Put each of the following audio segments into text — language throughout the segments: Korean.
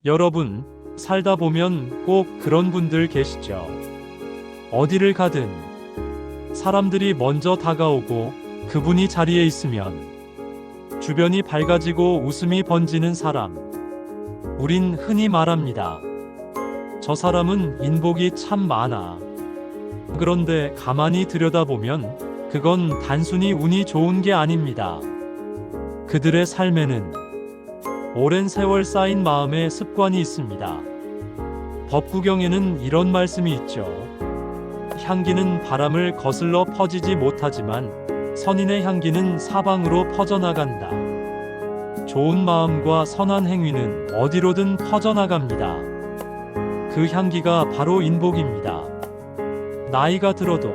여러분, 살다 보면 꼭 그런 분들 계시죠? 어디를 가든 사람들이 먼저 다가오고 그분이 자리에 있으면 주변이 밝아지고 웃음이 번지는 사람. 우린 흔히 말합니다. 저 사람은 인복이 참 많아. 그런데 가만히 들여다보면 그건 단순히 운이 좋은 게 아닙니다. 그들의 삶에는 오랜 세월 쌓인 마음의 습관이 있습니다. 법구경에는 이런 말씀이 있죠. 향기는 바람을 거슬러 퍼지지 못하지만 선인의 향기는 사방으로 퍼져나간다. 좋은 마음과 선한 행위는 어디로든 퍼져나갑니다. 그 향기가 바로 인복입니다. 나이가 들어도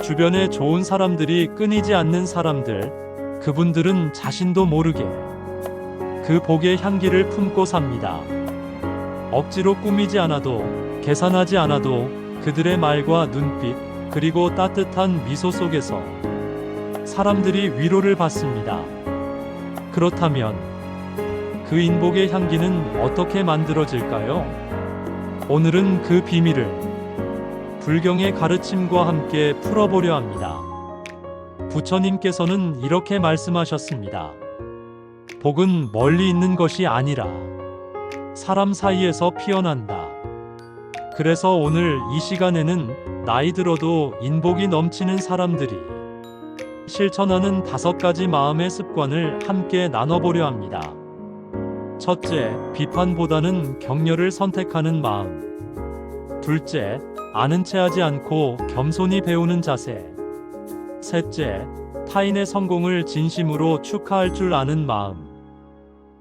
주변에 좋은 사람들이 끊이지 않는 사람들, 그분들은 자신도 모르게 그 복의 향기를 품고 삽니다. 억지로 꾸미지 않아도, 계산하지 않아도 그들의 말과 눈빛, 그리고 따뜻한 미소 속에서 사람들이 위로를 받습니다. 그렇다면 그 인복의 향기는 어떻게 만들어질까요? 오늘은 그 비밀을 불경의 가르침과 함께 풀어보려 합니다. 부처님께서는 이렇게 말씀하셨습니다. 복은 멀리 있는 것이 아니라 사람 사이에서 피어난다. 그래서 오늘 이 시간에는 나이 들어도 인복이 넘치는 사람들이 실천하는 5가지 마음의 습관을 함께 나눠보려 합니다. 첫째, 비판보다는 격려를 선택하는 마음. 둘째, 아는 체 하지 않고 겸손히 배우는 자세. 셋째, 타인의 성공을 진심으로 축하할 줄 아는 마음.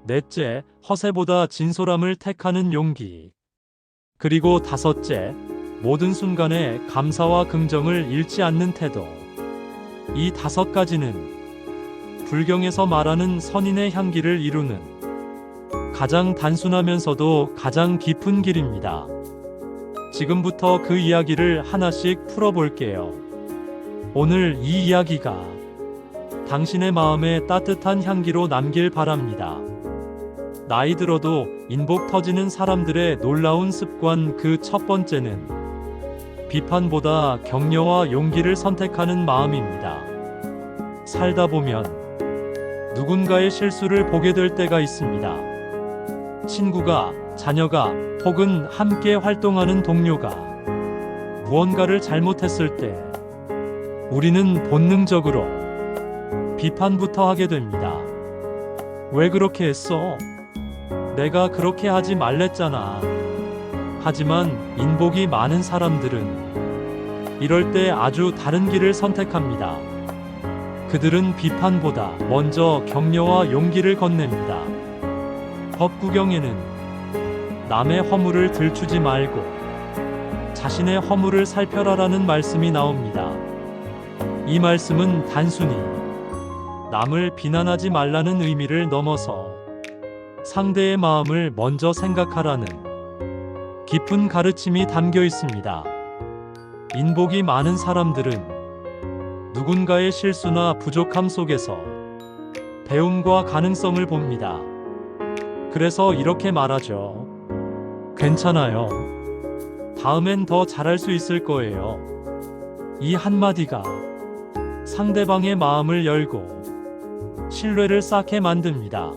넷째, 허세보다 진솔함을 택하는 용기. 그리고 5째, 모든 순간에 감사와 긍정을 잃지 않는 태도. 이 5가지는 불경에서 말하는 선인의 향기를 이루는 가장 단순하면서도 가장 깊은 길입니다. 지금부터 그 이야기를 하나씩 풀어볼게요. 오늘 이 이야기가 당신의 마음에 따뜻한 향기로 남길 바랍니다. 나이 들어도 인복 터지는 사람들의 놀라운 습관, 그 첫 번째는 비판보다 격려와 용기를 선택하는 마음입니다. 살다 보면 누군가의 실수를 보게 될 때가 있습니다. 친구가, 자녀가, 혹은 함께 활동하는 동료가 무언가를 잘못했을 때 우리는 본능적으로 비판부터 하게 됩니다. 왜 그렇게 했어? 내가 그렇게 하지 말랬잖아. 하지만 인복이 많은 사람들은 이럴 때 아주 다른 길을 선택합니다. 그들은 비판보다 먼저 격려와 용기를 건넵니다. 법구경에는 남의 허물을 들추지 말고 자신의 허물을 살펴라라는 말씀이 나옵니다. 이 말씀은 단순히 남을 비난하지 말라는 의미를 넘어서 상대의 마음을 먼저 생각하라는 깊은 가르침이 담겨 있습니다. 인복이 많은 사람들은 누군가의 실수나 부족함 속에서 배움과 가능성을 봅니다. 그래서 이렇게 말하죠. 괜찮아요. 다음엔 더 잘할 수 있을 거예요. 이 한마디가 상대방의 마음을 열고 신뢰를 쌓게 만듭니다.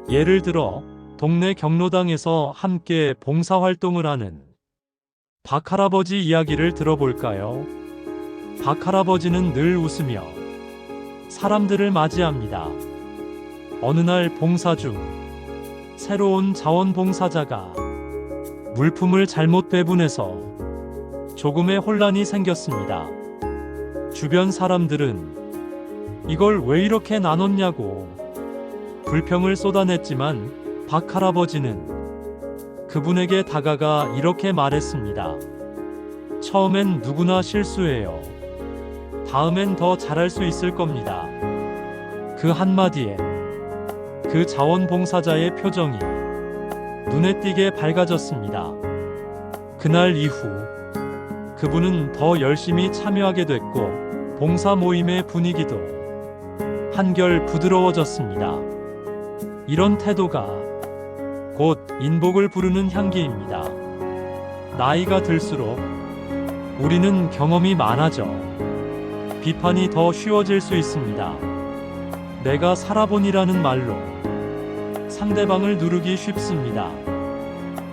예를 들어 동네 경로당에서 함께 봉사활동을 하는 박할아버지 이야기를 들어볼까요? 박할아버지는 늘 웃으며 사람들을 맞이합니다. 어느 날 봉사 중 새로운 자원봉사자가 물품을 잘못 배분해서 조금의 혼란이 생겼습니다. 주변 사람들은 이걸 왜 이렇게 나눴냐고 불평을 쏟아냈지만 박할아버지는 그분에게 다가가 이렇게 말했습니다. 처음엔 누구나 실수해요. 다음엔 더 잘할 수 있을 겁니다. 그 한마디에 그 자원봉사자의 표정이 눈에 띄게 밝아졌습니다. 그날 이후 그분은 더 열심히 참여하게 됐고 봉사 모임의 분위기도 한결 부드러워졌습니다. 이런 태도가 곧 인복을 부르는 향기입니다. 나이가 들수록 우리는 경험이 많아져 비판이 더 쉬워질 수 있습니다. 내가 살아본이라는 말로 상대방을 누르기 쉽습니다.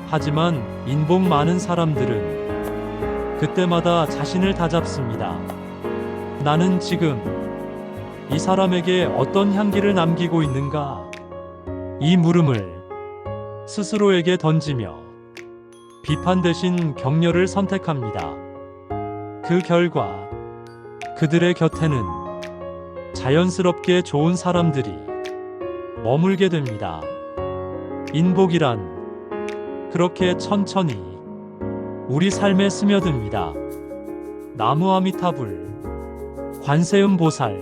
하지만 인복 많은 사람들은 그때마다 자신을 다잡습니다. 나는 지금 이 사람에게 어떤 향기를 남기고 있는가? 이 물음을 스스로에게 던지며 비판 대신 격려를 선택합니다. 그 결과 그들의 곁에는 자연스럽게 좋은 사람들이 머물게 됩니다. 인복이란 그렇게 천천히 우리 삶에 스며듭니다. 나무 아미타불, 관세음 보살,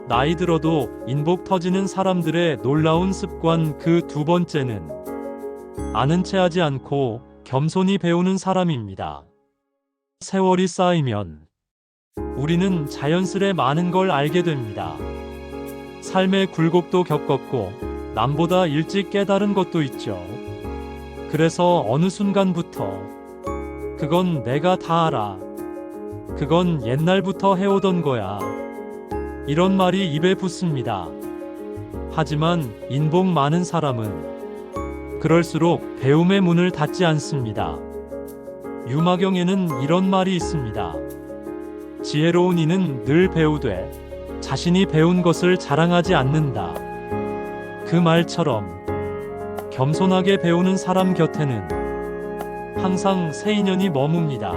나이 들어도 인복 터지는 사람들의 놀라운 습관 그 두 번째는 아는 체 하지 않고 겸손히 배우는 사람입니다. 세월이 쌓이면 우리는 자연스레 많은 걸 알게 됩니다. 삶의 굴곡도 겪었고 남보다 일찍 깨달은 것도 있죠. 그래서 어느 순간부터 그건 내가 다 알아. 그건 옛날부터 해오던 거야. 이런 말이 입에 붙습니다. 하지만 인복 많은 사람은 그럴수록 배움의 문을 닫지 않습니다. 유마경에는 이런 말이 있습니다. 지혜로운 이는 늘 배우되 자신이 배운 것을 자랑하지 않는다. 그 말처럼 겸손하게 배우는 사람 곁에는 항상 새 인연이 머뭅니다.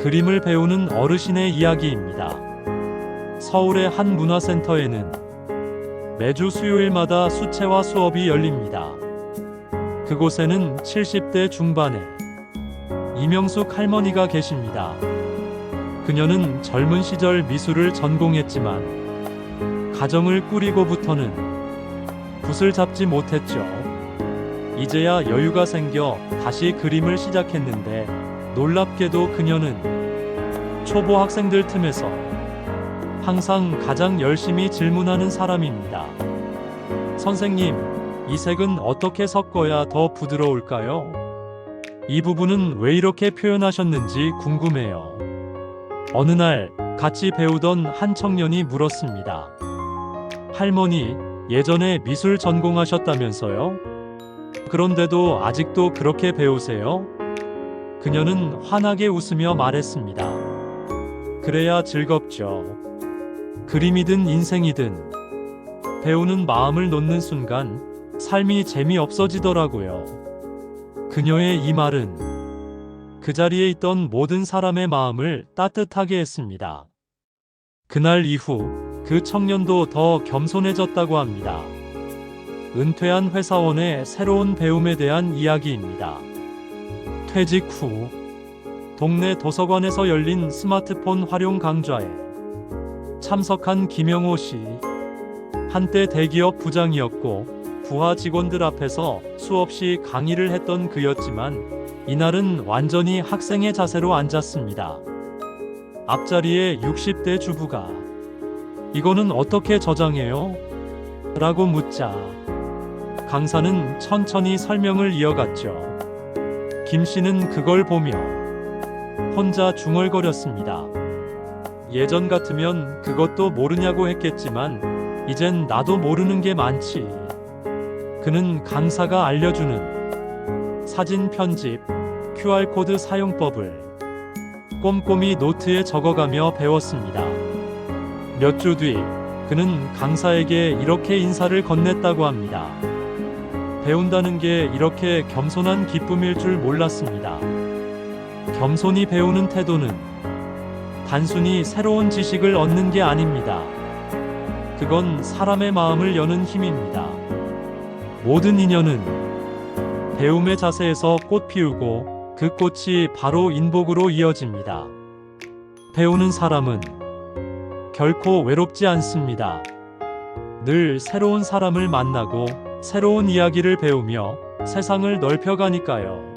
그림을 배우는 어르신의 이야기입니다. 서울의 한 문화센터에는 매주 수요일마다 수채화 수업이 열립니다. 그곳에는 70대 중반의 이명숙 할머니가 계십니다. 그녀는 젊은 시절 미술을 전공했지만 가정을 꾸리고부터는 붓을 잡지 못했죠. 이제야 여유가 생겨 다시 그림을 시작했는데 놀랍게도 그녀는 초보 학생들 틈에서 항상 가장 열심히 질문하는 사람입니다. 선생님, 이 색은 어떻게 섞어야 더 부드러울까요? 이 부분은 왜 이렇게 표현하셨는지 궁금해요. 어느 날 같이 배우던 한 청년이 물었습니다. 할머니, 예전에 미술 전공하셨다면서요? 그런데도 아직도 그렇게 배우세요? 그녀는 환하게 웃으며 말했습니다. 그래야 즐겁죠. 그림이든 인생이든 배우는 마음을 놓는 순간 삶이 재미없어지더라고요. 그녀의 이 말은 그 자리에 있던 모든 사람의 마음을 따뜻하게 했습니다. 그날 이후 그 청년도 더 겸손해졌다고 합니다. 은퇴한 회사원의 새로운 배움에 대한 이야기입니다. 퇴직 후 동네 도서관에서 열린 스마트폰 활용 강좌에 참석한 김영호 씨. 한때 대기업 부장이었고 부하 직원들 앞에서 수없이 강의를 했던 그였지만 이날은 완전히 학생의 자세로 앉았습니다. 앞자리에 60대 주부가 이거는 어떻게 저장해요? 라고 묻자 강사는 천천히 설명을 이어갔죠. 김 씨는 그걸 보며 혼자 중얼거렸습니다. 예전 같으면 그것도 모르냐고 했겠지만 이젠 나도 모르는 게 많지. 그는 강사가 알려주는 사진 편집, QR코드 사용법을 꼼꼼히 노트에 적어가며 배웠습니다. 몇 주 뒤 그는 강사에게 이렇게 인사를 건넸다고 합니다. 배운다는 게 이렇게 겸손한 기쁨일 줄 몰랐습니다. 겸손히 배우는 태도는 단순히 새로운 지식을 얻는 게 아닙니다. 그건 사람의 마음을 여는 힘입니다. 모든 인연은 배움의 자세에서 꽃 피우고 그 꽃이 바로 인복으로 이어집니다. 배우는 사람은 결코 외롭지 않습니다. 늘 새로운 사람을 만나고 새로운 이야기를 배우며 세상을 넓혀가니까요.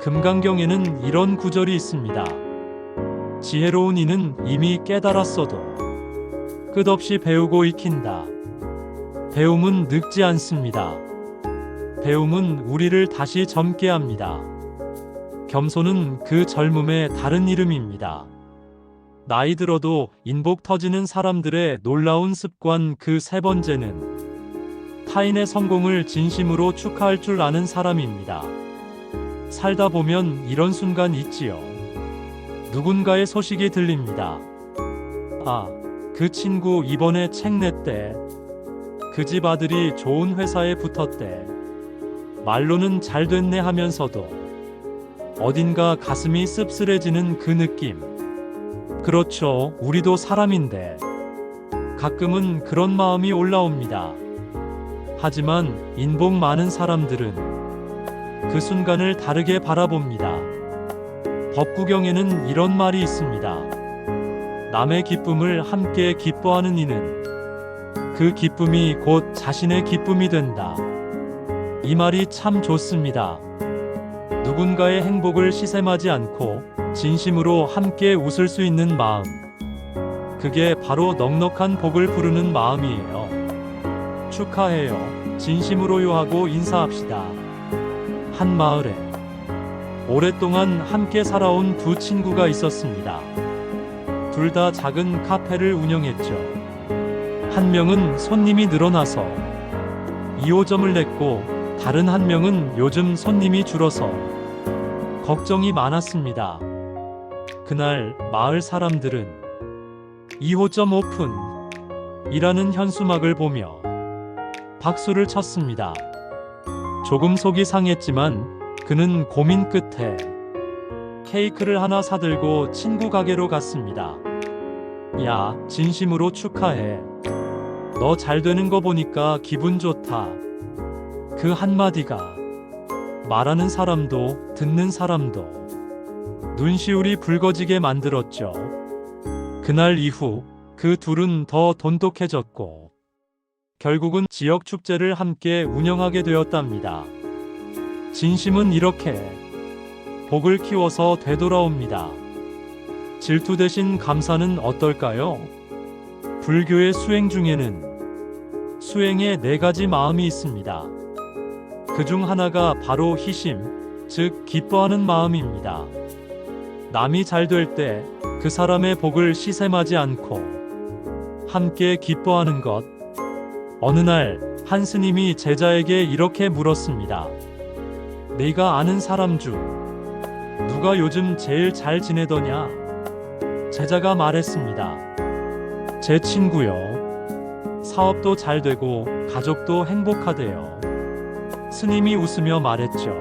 금강경에는 이런 구절이 있습니다. 지혜로운 이는 이미 깨달았어도 끝없이 배우고 익힌다. 배움은 늙지 않습니다. 배움은 우리를 다시 젊게 합니다. 겸손은 그 젊음의 다른 이름입니다. 나이 들어도 인복 터지는 사람들의 놀라운 습관 그 세 번째는 타인의 성공을 진심으로 축하할 줄 아는 사람입니다. 살다 보면 이런 순간 있지요. 누군가의 소식이 들립니다. 아, 그 친구 이번에 책 냈대. 그 집 아들이 좋은 회사에 붙었대. 말로는 잘 됐네 하면서도 어딘가 가슴이 씁쓸해지는 그 느낌. 그렇죠. 우리도 사람인데 가끔은 그런 마음이 올라옵니다. 하지만 인복 많은 사람들은 그 순간을 다르게 바라봅니다. 법구경에는 이런 말이 있습니다. 남의 기쁨을 함께 기뻐하는 이는 그 기쁨이 곧 자신의 기쁨이 된다. 이 말이 참 좋습니다. 누군가의 행복을 시샘하지 않고 진심으로 함께 웃을 수 있는 마음. 그게 바로 넉넉한 복을 부르는 마음이에요. 축하해요. 진심으로요 하고 인사합시다. 한 마을에 오랫동안 함께 살아온 두 친구가 있었습니다. 둘 다 작은 카페를 운영했죠. 한 명은 손님이 늘어나서 2호점을 냈고 다른 한 명은 요즘 손님이 줄어서 걱정이 많았습니다. 그날 마을 사람들은 2호점 오픈이라는 현수막을 보며 박수를 쳤습니다. 조금 속이 상했지만 그는 고민 끝에 케이크를 하나 사들고 친구 가게로 갔습니다. 야, 진심으로 축하해. 너 잘 되는 거 보니까 기분 좋다. 그 한마디가 말하는 사람도 듣는 사람도 눈시울이 붉어지게 만들었죠. 그날 이후 그 둘은 더 돈독해졌고 결국은 지역 축제를 함께 운영하게 되었답니다. 진심은 이렇게 복을 키워서 되돌아옵니다. 질투 대신 감사는 어떨까요? 불교의 수행 중에는 수행에 4가지 마음이 있습니다. 그중 하나가 바로 희심, 즉 기뻐하는 마음입니다. 남이 잘 될 때 그 사람의 복을 시샘하지 않고 함께 기뻐하는 것. 어느 날 한 스님이 제자에게 이렇게 물었습니다. 네가 아는 사람 중 누가 요즘 제일 잘 지내더냐? 제자가 말했습니다. 제 친구요. 사업도 잘 되고 가족도 행복하대요. 스님이 웃으며 말했죠.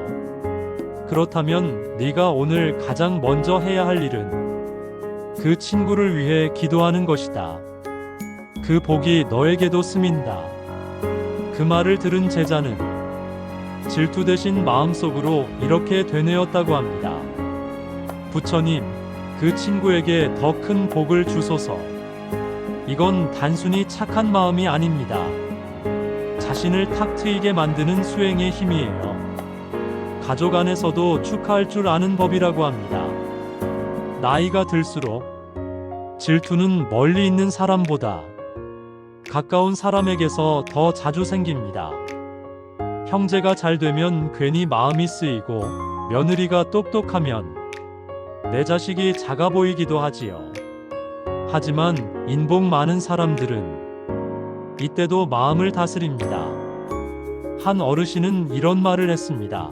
그렇다면 네가 오늘 가장 먼저 해야 할 일은 그 친구를 위해 기도하는 것이다. 그 복이 너에게도 스민다. 그 말을 들은 제자는 질투 대신 마음속으로 이렇게 되뇌었다고 합니다. 부처님, 그 친구에게 더 큰 복을 주소서. 이건 단순히 착한 마음이 아닙니다. 자신을 탁 트이게 만드는 수행의 힘이에요. 가족 안에서도 축하할 줄 아는 법이라고 합니다. 나이가 들수록 질투는 멀리 있는 사람보다 가까운 사람에게서 더 자주 생깁니다. 형제가 잘 되면 괜히 마음이 쓰이고 며느리가 똑똑하면 내 자식이 작아 보이기도 하지요. 하지만 인복 많은 사람들은 이때도 마음을 다스립니다. 한 어르신은 이런 말을 했습니다.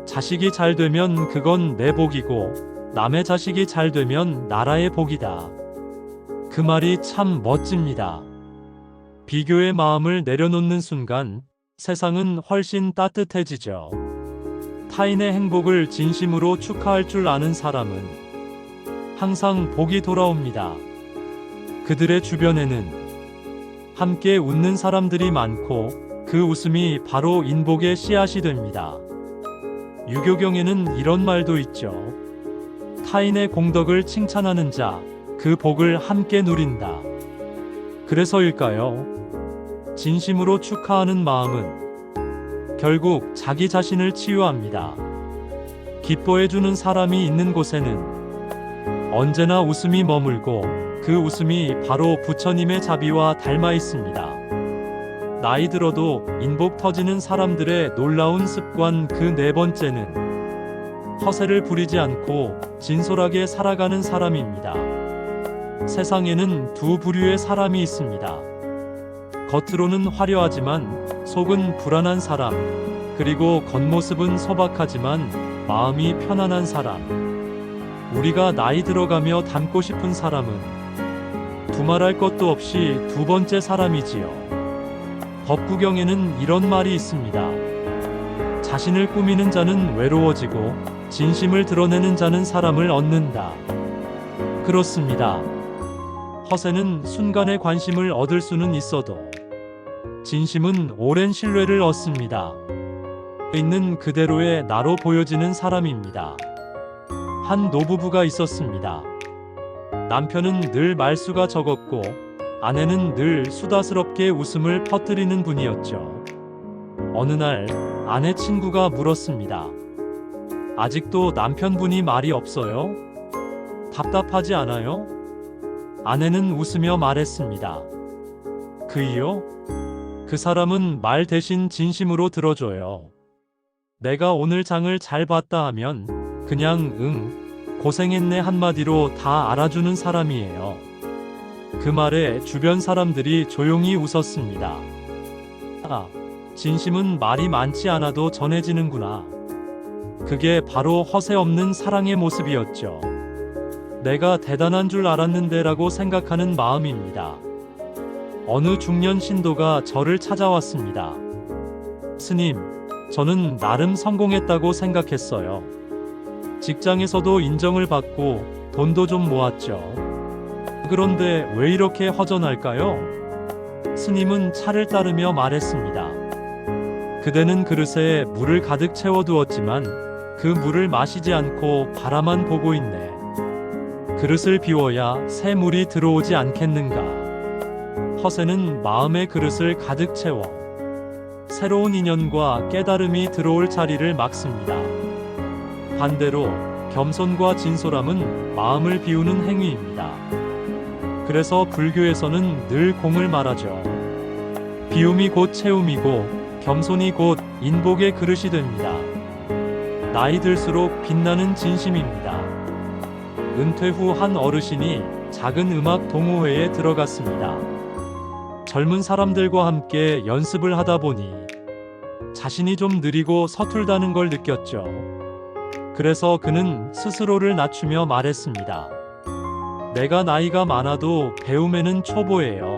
자식이 잘 되면 그건 내 복이고 남의 자식이 잘 되면 나라의 복이다. 그 말이 참 멋집니다. 비교의 마음을 내려놓는 순간 세상은 훨씬 따뜻해지죠. 타인의 행복을 진심으로 축하할 줄 아는 사람은 항상 복이 돌아옵니다. 그들의 주변에는 함께 웃는 사람들이 많고 그 웃음이 바로 인복의 씨앗이 됩니다. 유교경에는 이런 말도 있죠. 타인의 공덕을 칭찬하는 자, 그 복을 함께 누린다. 그래서일까요? 진심으로 축하하는 마음은 결국 자기 자신을 치유합니다. 기뻐해주는 사람이 있는 곳에는 언제나 웃음이 머물고 그 웃음이 바로 부처님의 자비와 닮아 있습니다. 나이 들어도 인복 터지는 사람들의 놀라운 습관 그 네 번째는 허세를 부리지 않고 진솔하게 살아가는 사람입니다. 세상에는 두 부류의 사람이 있습니다. 겉으로는 화려하지만 속은 불안한 사람, 그리고 겉모습은 소박하지만 마음이 편안한 사람. 우리가 나이 들어가며 닮고 싶은 사람은 두말할 것도 없이 두 번째 사람이지요. 법구경에는 이런 말이 있습니다. 자신을 꾸미는 자는 외로워지고 진심을 드러내는 자는 사람을 얻는다. 그렇습니다. 허세는 순간의 관심을 얻을 수는 있어도 진심은 오랜 신뢰를 얻습니다. 있는 그대로의 나로 보여지는 사람입니다. 한 노부부가 있었습니다. 남편은 늘 말수가 적었고 아내는 늘 수다스럽게 웃음을 퍼뜨리는 분이었죠. 어느 날 아내 친구가 물었습니다. 아직도 남편분이 말이 없어요? 답답하지 않아요? 아내는 웃으며 말했습니다. 그이요? 그 사람은 말 대신 진심으로 들어줘요. 내가 오늘 장을 잘 봤다 하면 그냥 응, 고생했네 한마디로 다 알아주는 사람이에요. 그 말에 주변 사람들이 조용히 웃었습니다. 아, 진심은 말이 많지 않아도 전해지는구나. 그게 바로 허세 없는 사랑의 모습이었죠. 내가 대단한 줄 알았는데 라고 생각하는 마음입니다. 어느 중년 신도가 저를 찾아왔습니다. 스님, 저는 나름 성공했다고 생각했어요. 직장에서도 인정을 받고 돈도 좀 모았죠. 그런데 왜 이렇게 허전할까요? 스님은 차를 따르며 말했습니다. 그대는 그릇에 물을 가득 채워두었지만 그 물을 마시지 않고 바라만 보고 있네. 그릇을 비워야 새 물이 들어오지 않겠는가. 허세는 마음의 그릇을 가득 채워 새로운 인연과 깨달음이 들어올 자리를 막습니다. 반대로 겸손과 진솔함은 마음을 비우는 행위입니다. 그래서 불교에서는 늘 공을 말하죠. 비움이 곧 채움이고 겸손이 곧 인복의 그릇이 됩니다. 나이 들수록 빛나는 진심입니다. 은퇴 후 한 어르신이 작은 음악 동호회에 들어갔습니다. 젊은 사람들과 함께 연습을 하다 보니 자신이 좀 느리고 서툴다는 걸 느꼈죠. 그래서 그는 스스로를 낮추며 말했습니다. 내가 나이가 많아도 배움에는 초보예요.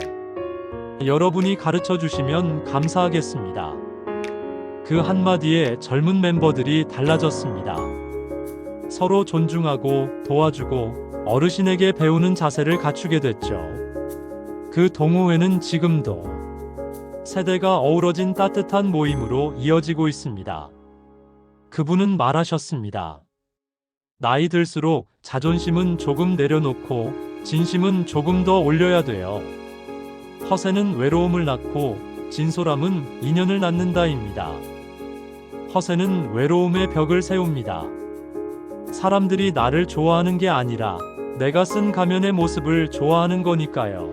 여러분이 가르쳐 주시면 감사하겠습니다. 그 한마디에 젊은 멤버들이 달라졌습니다. 서로 존중하고 도와주고 어르신에게 배우는 자세를 갖추게 됐죠. 그 동호회는 지금도 세대가 어우러진 따뜻한 모임으로 이어지고 있습니다. 그분은 말하셨습니다. 나이 들수록 자존심은 조금 내려놓고 진심은 조금 더 올려야 돼요. 허세는 외로움을 낳고 진솔함은 인연을 낳는다입니다. 허세는 외로움의 벽을 세웁니다. 사람들이 나를 좋아하는 게 아니라 내가 쓴 가면의 모습을 좋아하는 거니까요.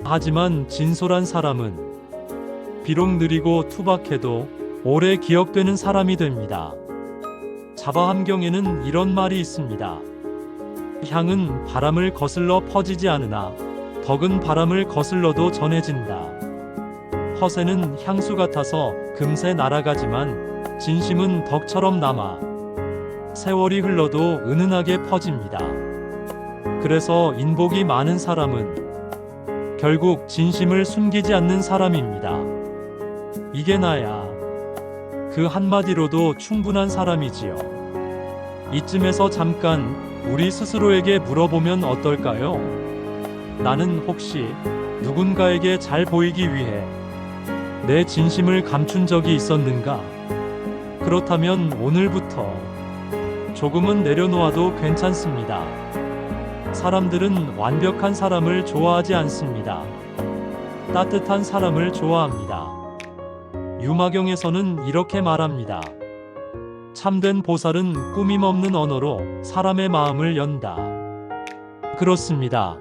하지만 진솔한 사람은 비록 느리고 투박해도 오래 기억되는 사람이 됩니다. 자바함경에는 이런 말이 있습니다. 향은 바람을 거슬러 퍼지지 않으나 덕은 바람을 거슬러도 전해진다. 허세는 향수 같아서 금세 날아가지만 진심은 덕처럼 남아 세월이 흘러도 은은하게 퍼집니다. 그래서 인복이 많은 사람은 결국 진심을 숨기지 않는 사람입니다. 이게 나야. 그 한마디로도 충분한 사람이지요. 이쯤에서 잠깐 우리 스스로에게 물어보면 어떨까요? 나는 혹시 누군가에게 잘 보이기 위해 내 진심을 감춘 적이 있었는가? 그렇다면 오늘부터 조금은 내려놓아도 괜찮습니다. 사람들은 완벽한 사람을 좋아하지 않습니다. 따뜻한 사람을 좋아합니다. 유마경에서는 이렇게 말합니다. 참된 보살은 꾸밈없는 언어로 사람의 마음을 연다. 그렇습니다.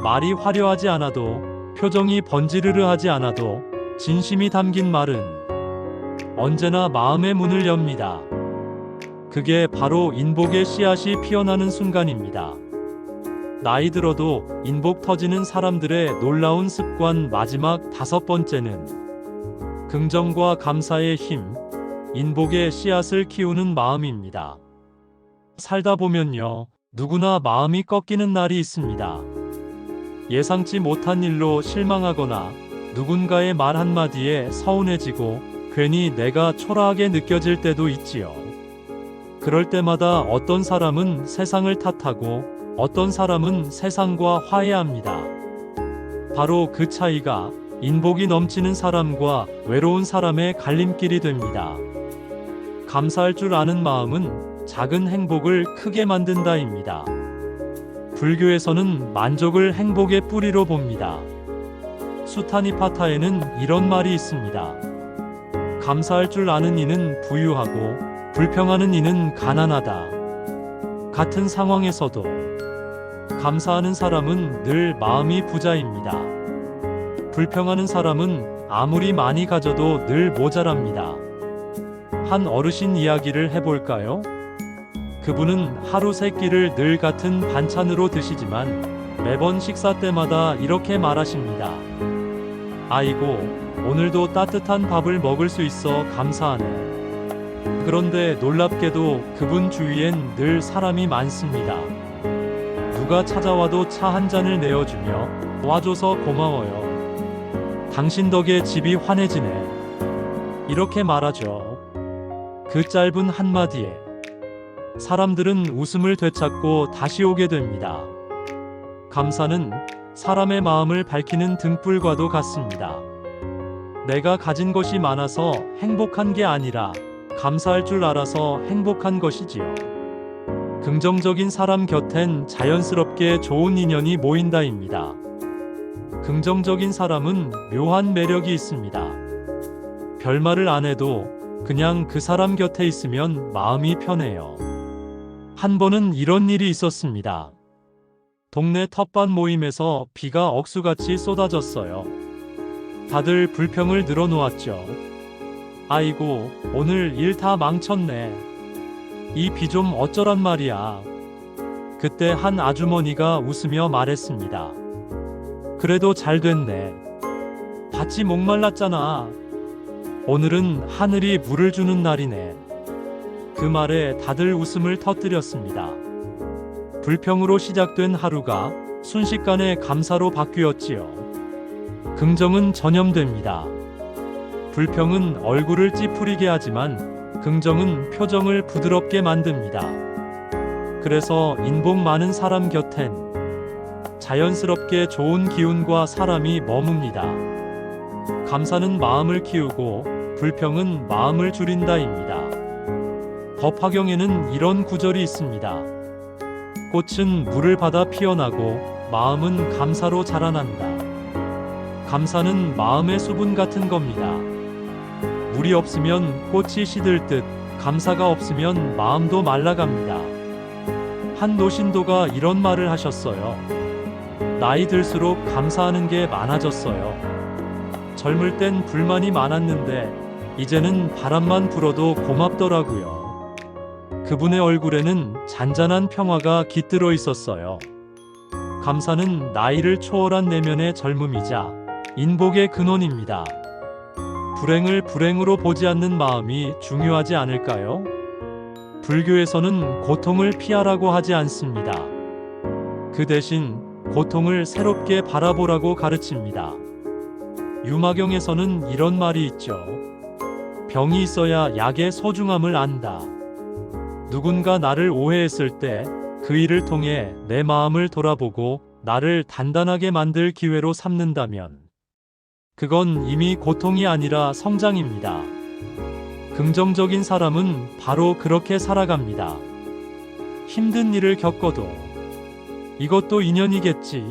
말이 화려하지 않아도, 표정이 번지르르하지 않아도 진심이 담긴 말은 언제나 마음의 문을 엽니다. 그게 바로 인복의 씨앗이 피어나는 순간입니다. 나이 들어도 인복 터지는 사람들의 놀라운 습관 마지막 5번째는 긍정과 감사의 힘, 인복의 씨앗을 키우는 마음입니다. 살다 보면요, 누구나 마음이 꺾이는 날이 있습니다. 예상치 못한 일로 실망하거나 누군가의 말 한마디에 서운해지고 괜히 내가 초라하게 느껴질 때도 있지요. 그럴 때마다 어떤 사람은 세상을 탓하고 어떤 사람은 세상과 화해합니다. 바로 그 차이가 인복이 넘치는 사람과 외로운 사람의 갈림길이 됩니다. 감사할 줄 아는 마음은 작은 행복을 크게 만든다입니다. 불교에서는 만족을 행복의 뿌리로 봅니다. 수타니파타에는 이런 말이 있습니다. 감사할 줄 아는 이는 부유하고 불평하는 이는 가난하다. 같은 상황에서도 감사하는 사람은 늘 마음이 부자입니다. 불평하는 사람은 아무리 많이 가져도 늘 모자랍니다. 한 어르신 이야기를 해볼까요? 그분은 하루 3끼를 늘 같은 반찬으로 드시지만 매번 식사 때마다 이렇게 말하십니다. 아이고, 오늘도 따뜻한 밥을 먹을 수 있어 감사하네. 그런데 놀랍게도 그분 주위엔 늘 사람이 많습니다. 누가 찾아와도 차 한 잔을 내어주며 와줘서 고마워요. 당신 덕에 집이 환해지네. 이렇게 말하죠. 그 짧은 한마디에 사람들은 웃음을 되찾고 다시 오게 됩니다. 감사는 사람의 마음을 밝히는 등불과도 같습니다. 내가 가진 것이 많아서 행복한 게 아니라 감사할 줄 알아서 행복한 것이지요. 긍정적인 사람 곁엔 자연스럽게 좋은 인연이 모인다입니다. 긍정적인 사람은 묘한 매력이 있습니다. 별말을 안 해도 그냥 그 사람 곁에 있으면 마음이 편해요. 한 번은 이런 일이 있었습니다. 동네 텃밭 모임에서 비가 억수같이 쏟아졌어요. 다들 불평을 늘어놓았죠. 아이고, 오늘 일 다 망쳤네. 이 비 좀 어쩌란 말이야. 그때 한 아주머니가 웃으며 말했습니다. 그래도 잘 됐네. 밭이 목말랐잖아. 오늘은 하늘이 물을 주는 날이네. 그 말에 다들 웃음을 터뜨렸습니다. 불평으로 시작된 하루가 순식간에 감사로 바뀌었지요. 긍정은 전염됩니다. 불평은 얼굴을 찌푸리게 하지만 긍정은 표정을 부드럽게 만듭니다. 그래서 인복 많은 사람 곁엔 자연스럽게 좋은 기운과 사람이 머뭅니다. 감사는 마음을 키우고 불평은 마음을 줄인다입니다. 법화경에는 이런 구절이 있습니다. 꽃은 물을 받아 피어나고 마음은 감사로 자라난다. 감사는 마음의 수분 같은 겁니다. 물이 없으면 꽃이 시들 듯 감사가 없으면 마음도 말라갑니다. 한 노신도가 이런 말을 하셨어요. 나이 들수록 감사하는 게 많아졌어요. 젊을 땐 불만이 많았는데 이제는 바람만 불어도 고맙더라고요. 그분의 얼굴에는 잔잔한 평화가 깃들어 있었어요. 감사는 나이를 초월한 내면의 젊음이자 인복의 근원입니다. 불행을 불행으로 보지 않는 마음이 중요하지 않을까요? 불교에서는 고통을 피하라고 하지 않습니다. 그 대신 고통을 새롭게 바라보라고 가르칩니다. 유마경에서는 이런 말이 있죠. 병이 있어야 약의 소중함을 안다. 누군가 나를 오해했을 때 그 일을 통해 내 마음을 돌아보고 나를 단단하게 만들 기회로 삼는다면 그건 이미 고통이 아니라 성장입니다. 긍정적인 사람은 바로 그렇게 살아갑니다. 힘든 일을 겪어도 이것도 인연이겠지.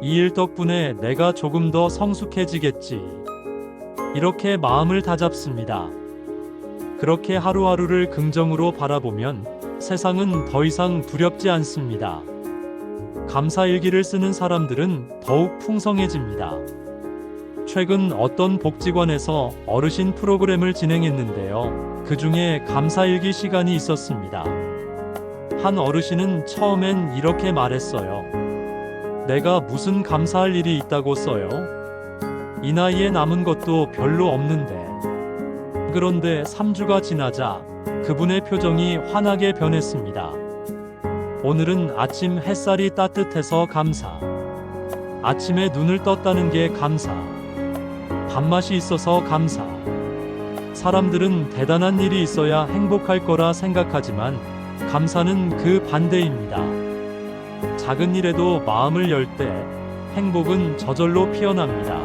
이 일 덕분에 내가 조금 더 성숙해지겠지. 이렇게 마음을 다잡습니다. 그렇게 하루하루를 긍정으로 바라보면 세상은 더 이상 두렵지 않습니다. 감사일기를 쓰는 사람들은 더욱 풍성해집니다. 최근 어떤 복지관에서 어르신 프로그램을 진행했는데요. 그 중에 감사일기 시간이 있었습니다. 한 어르신은 처음엔 이렇게 말했어요. 내가 무슨 감사할 일이 있다고 써요? 이 나이에 남은 것도 별로 없는데. 그런데 3주가 지나자 그분의 표정이 환하게 변했습니다. 오늘은 아침 햇살이 따뜻해서 감사. 아침에 눈을 떴다는 게 감사. 밥맛이 있어서 감사. 사람들은 대단한 일이 있어야 행복할 거라 생각하지만 감사는 그 반대입니다. 작은 일에도 마음을 열 때 행복은 저절로 피어납니다.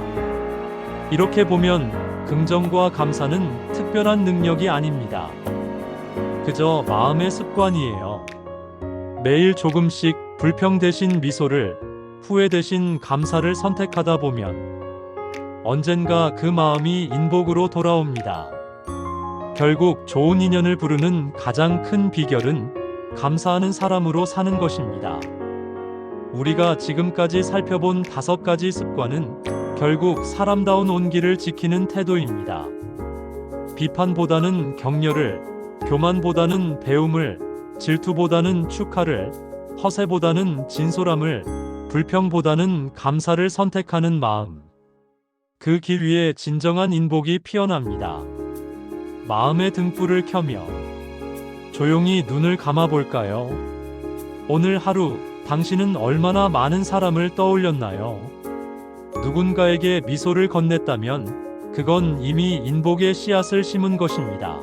이렇게 보면 긍정과 감사는 특별한 능력이 아닙니다. 그저 마음의 습관이에요. 매일 조금씩 불평 대신 미소를, 후회 대신 감사를 선택하다 보면 언젠가 그 마음이 인복으로 돌아옵니다. 결국 좋은 인연을 부르는 가장 큰 비결은 감사하는 사람으로 사는 것입니다. 우리가 지금까지 살펴본 5가지 습관은 결국 사람다운 온기를 지키는 태도입니다. 비판보다는 격려를, 교만보다는 배움을, 질투보다는 축하를, 허세보다는 진솔함을, 불평보다는 감사를 선택하는 마음. 그 길 위에 진정한 인복이 피어납니다. 마음의 등불을 켜며 조용히 눈을 감아볼까요? 오늘 하루 당신은 얼마나 많은 사람을 떠올렸나요? 누군가에게 미소를 건넸다면 그건 이미 인복의 씨앗을 심은 것입니다.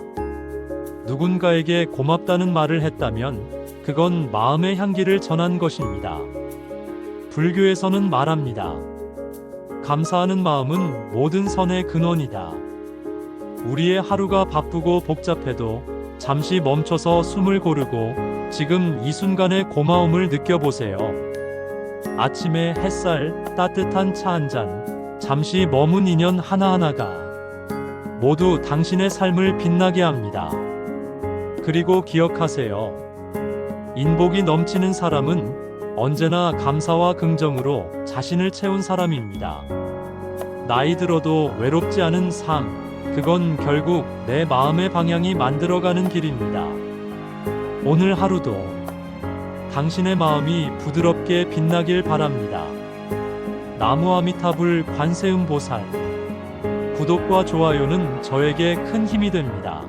누군가에게 고맙다는 말을 했다면 그건 마음의 향기를 전한 것입니다. 불교에서는 말합니다. 감사하는 마음은 모든 선의 근원이다. 우리의 하루가 바쁘고 복잡해도 잠시 멈춰서 숨을 고르고 지금 이 순간의 고마움을 느껴보세요. 아침의 햇살, 따뜻한 차 한 잔, 잠시 머문 인연 하나하나가 모두 당신의 삶을 빛나게 합니다. 그리고 기억하세요. 인복이 넘치는 사람은 언제나 감사와 긍정으로 자신을 채운 사람입니다. 나이 들어도 외롭지 않은 삶, 그건 결국 내 마음의 방향이 만들어가는 길입니다. 오늘 하루도 당신의 마음이 부드럽게 빛나길 바랍니다. 나무 아미타불 관세음보살. 구독과 좋아요는 저에게 큰 힘이 됩니다.